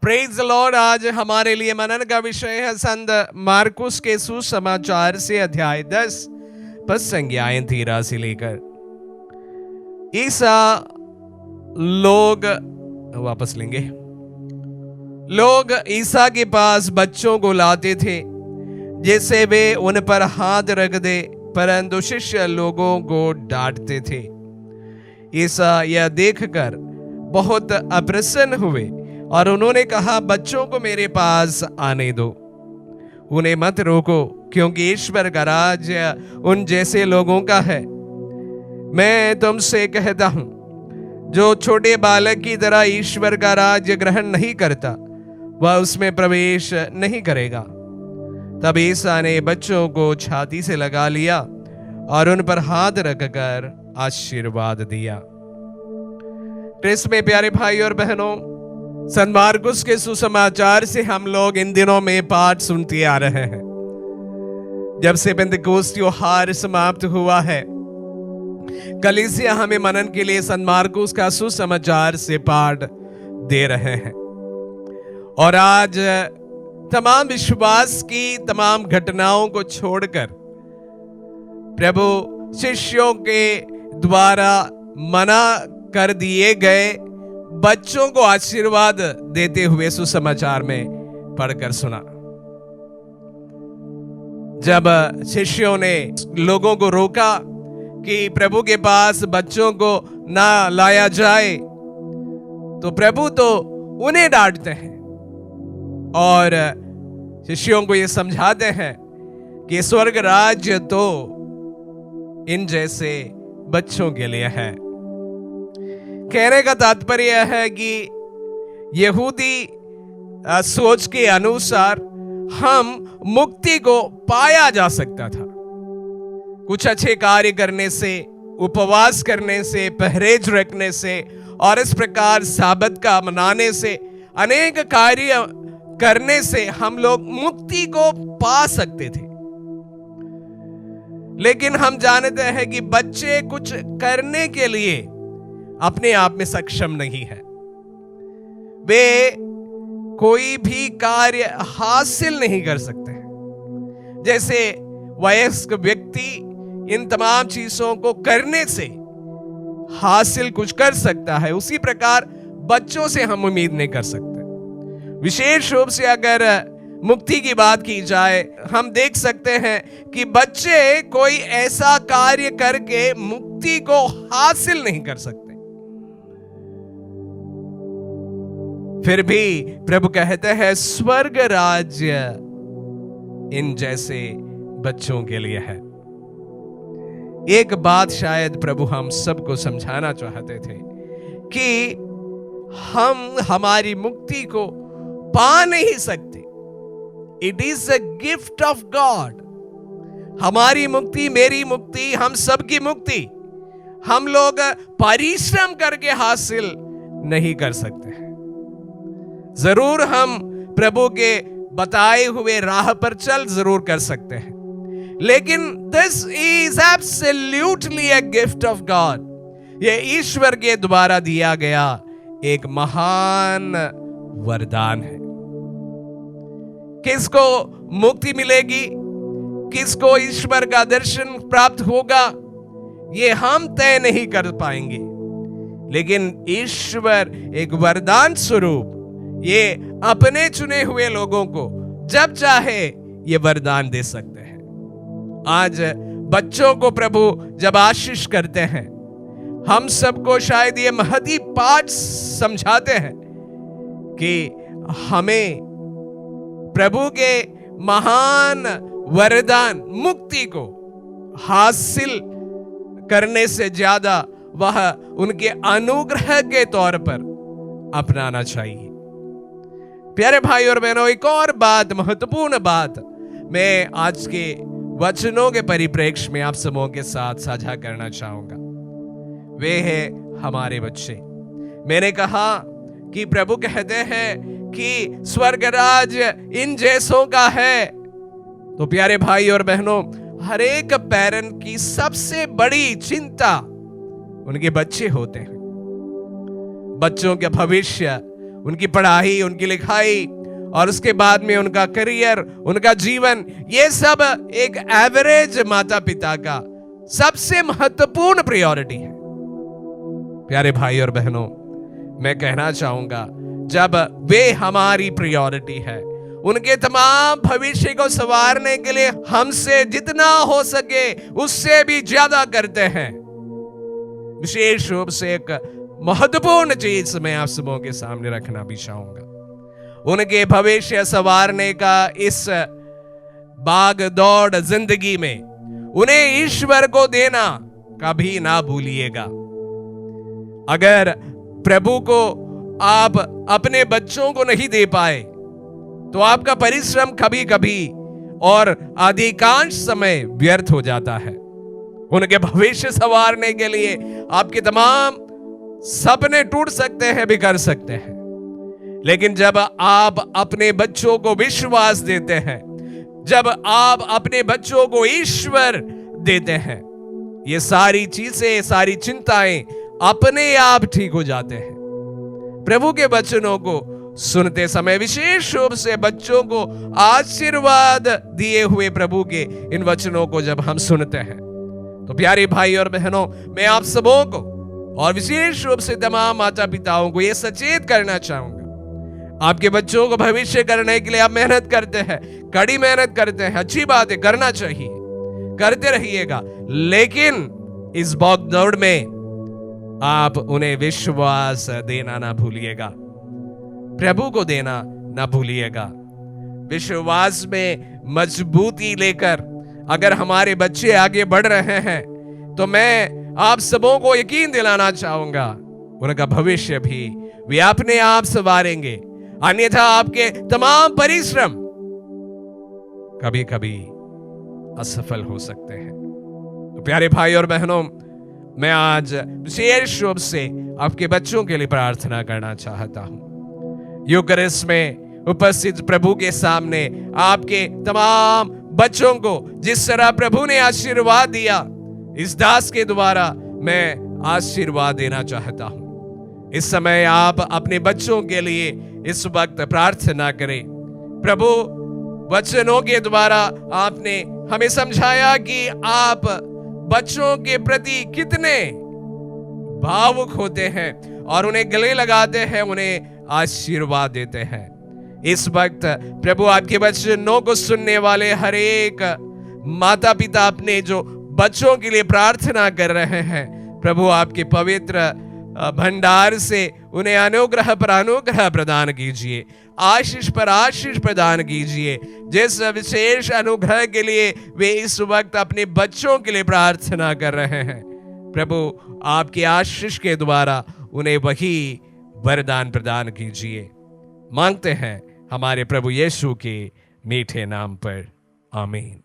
Praise the Lord. आज हमारे लिए मनन का विषय है संत मार्कुस के सुसमाचार से अध्याय 10 पद संज्ञाएं 13 से लेकर। ईसा लोग ईसा के पास बच्चों को लाते थे जैसे वे उन पर हाथ रख दे, परंतु शिष्य लोगों को डांटते थे। ईसा यह देखकर बहुत अप्रसन्न हुए और उन्होंने कहा, बच्चों को मेरे पास आने दो, उन्हें मत रोको, क्योंकि ईश्वर का राज्य उन जैसे लोगों का है। मैं तुमसे कहता हूं, जो छोटे बालक की तरह ईश्वर का राज्य ग्रहण नहीं करता, वह उसमें प्रवेश नहीं करेगा। तब ईसा ने बच्चों को छाती से लगा लिया और उन पर हाथ रखकर आशीर्वाद दिया। क्रिस्त में प्यारे भाई और बहनों, संत मार्कुस के सुसमाचार से हम लोग इन दिनों में पाठ सुनते आ रहे हैं। जब से पेंतिकोस्त त्योहार समाप्त हुआ है, कलीसिया हमें मनन के लिए संत मार्कुस का सुसमाचार से पाठ दे रहे हैं। और आज तमाम विश्वास की तमाम घटनाओं को छोड़कर प्रभु शिष्यों के द्वारा मना कर दिए गए बच्चों को आशीर्वाद देते हुए सुसमाचार में पढ़कर सुना। जब शिष्यों ने लोगों को रोका कि प्रभु के पास बच्चों को ना लाया जाए, तो प्रभु तो उन्हें डांटते हैं और शिष्यों को ये समझाते हैं कि स्वर्ग राज्य तो इन जैसे बच्चों के लिए है। कहने का तात्पर्य है कि यहूदी सोच के अनुसार हम मुक्ति को पाया जा सकता था कुछ अच्छे कार्य करने से, उपवास करने से, परहेज रखने से और इस प्रकार साबत का मनाने से, अनेक कार्य करने से हम लोग मुक्ति को पा सकते थे। लेकिन हम जानते हैं कि बच्चे कुछ करने के लिए अपने आप में सक्षम नहीं है। वे कोई भी कार्य हासिल नहीं कर सकते हैं। जैसे वयस्क व्यक्ति इन तमाम चीजों को करने से हासिल कुछ कर सकता है, उसी प्रकार बच्चों से हम उम्मीद नहीं कर सकते। विशेष रूप से अगर मुक्ति की बात की जाए, हम देख सकते हैं कि बच्चे कोई ऐसा कार्य करके मुक्ति को हासिल नहीं कर सकते। फिर भी प्रभु कहते हैं स्वर्ग राज्य इन जैसे बच्चों के लिए है। एक बात शायद प्रभु हम सबको समझाना चाहते थे कि हम हमारी मुक्ति को पा नहीं सकते। It is a gift of God. हमारी मुक्ति, मेरी मुक्ति, हम सबकी मुक्ति हम लोग परिश्रम करके हासिल नहीं कर सकते हैं। जरूर हम प्रभु के बताए हुए राह पर चल जरूर कर सकते हैं, लेकिन this is absolutely a gift of God. ये ईश्वर के द्वारा दिया गया एक महान वरदान है। किसको मुक्ति मिलेगी, किसको ईश्वर का दर्शन प्राप्त होगा, ये हम तय नहीं कर पाएंगे, लेकिन ईश्वर एक वरदान स्वरूप ये अपने चुने हुए लोगों को जब चाहे ये वरदान दे सकते हैं। आज बच्चों को प्रभु जब आशीष करते हैं, हम सबको शायद ये महती पाठ समझाते हैं कि हमें प्रभु के महान वरदान मुक्ति को हासिल करने से ज्यादा वह उनके अनुग्रह के तौर पर अपनाना चाहिए। प्यारे भाई और बहनों, एक और बात, महत्वपूर्ण बात मैं आज के वचनों के परिप्रेक्ष्य में आप सबों के साथ साझा करना चाहूंगा। वे है हमारे बच्चे। मैंने कहा कि प्रभु कहते हैं कि स्वर्ग राज्य इन जैसों का है। तो प्यारे भाई और बहनों, हर एक पेरेंट की सबसे बड़ी चिंता उनके बच्चे होते हैं। बच्चों का भविष्य उनकी पढ़ाई, उनकी लिखाई और उसके बाद में उनका करियर, उनका जीवन, ये सब एक एवरेज माता पिता का सबसे महत्वपूर्ण प्रायोरिटी है। प्यारे भाई और बहनों, मैं कहना चाहूंगा, जब वे हमारी प्रायोरिटी है, उनके तमाम भविष्य को संवारने के लिए हमसे जितना हो सके उससे भी ज्यादा करते हैं। विशेष रूप से एक महत्वपूर्ण चीज मैं आप सबों के सामने रखना भी चाहूंगा, उनके भविष्य संवारने का इस भाग दौड़ जिंदगी में उन्हें ईश्वर को देना कभी ना भूलिएगा। अगर प्रभु को आप अपने बच्चों को नहीं दे पाए तो आपका परिश्रम कभी कभी और अधिकांश समय व्यर्थ हो जाता है। उनके भविष्य संवारने के लिए आपके तमाम सपने टूट सकते हैं, बिखर सकते हैं, लेकिन जब आप अपने बच्चों को विश्वास देते हैं, जब आप अपने बच्चों को ईश्वर देते हैं, ये सारी चीजें, सारी चिंताएं अपने आप ठीक हो जाते हैं। प्रभु के वचनों को सुनते समय, विशेष रूप से बच्चों को आशीर्वाद दिए हुए प्रभु के इन वचनों को जब हम सुनते हैं, तो प्यारे भाई और बहनों, मैं आप सबों को और विशेष रूप से तमाम माता पिताओं को यह सचेत करना चाहूंगा, आपके बच्चों को भविष्य करने के लिए आप मेहनत करते हैं, कड़ी मेहनत करते हैं, अच्छी बात है, करना चाहिए, करते रहिएगा, लेकिन इस भाग दौड़ में आप उन्हें विश्वास देना ना भूलिएगा, प्रभु को देना ना भूलिएगा। विश्वास में मजबूती लेकर अगर हमारे बच्चे आगे बढ़ रहे हैं तो मैं आप सबों को यकीन दिलाना चाहूंगा, उनका भविष्य भी वे अपने आप संवारेंगे, अन्यथा आपके तमाम परिश्रम कभी कभी असफल हो सकते हैं। तो प्यारे भाई और बहनों, मैं आज विशेष रूप से आपके बच्चों के लिए प्रार्थना करना चाहता हूं। यूकरिस्ट में उपस्थित प्रभु के सामने आपके तमाम बच्चों को जिस तरह प्रभु ने आशीर्वाद दिया, इस दास के द्वारा मैं आशीर्वाद देना चाहता हूं। इस समय आप अपने बच्चों के लिए इस वक्त प्रार्थना करें। प्रभु वचनों के द्वारा आपने हमें समझाया कि आप बच्चों के प्रति कितने भावुक होते हैं और उन्हें गले लगाते हैं, उन्हें आशीर्वाद देते हैं। इस वक्त प्रभु आपके वचनों को सुनने वाले हर एक माता पिता अपने जो बच्चों के लिए प्रार्थना कर रहे हैं, प्रभु आपके पवित्र भंडार से उन्हें अनुग्रह पर अनुग्रह प्रदान कीजिए, आशीष पर आशीष प्रदान कीजिए। जिस विशेष अनुग्रह के लिए वे इस वक्त अपने बच्चों के लिए प्रार्थना कर रहे हैं, प्रभु आपके आशीष के द्वारा उन्हें वही वरदान प्रदान कीजिए। मांगते हैं हमारे प्रभु यीशु के मीठे नाम पर, आमीन।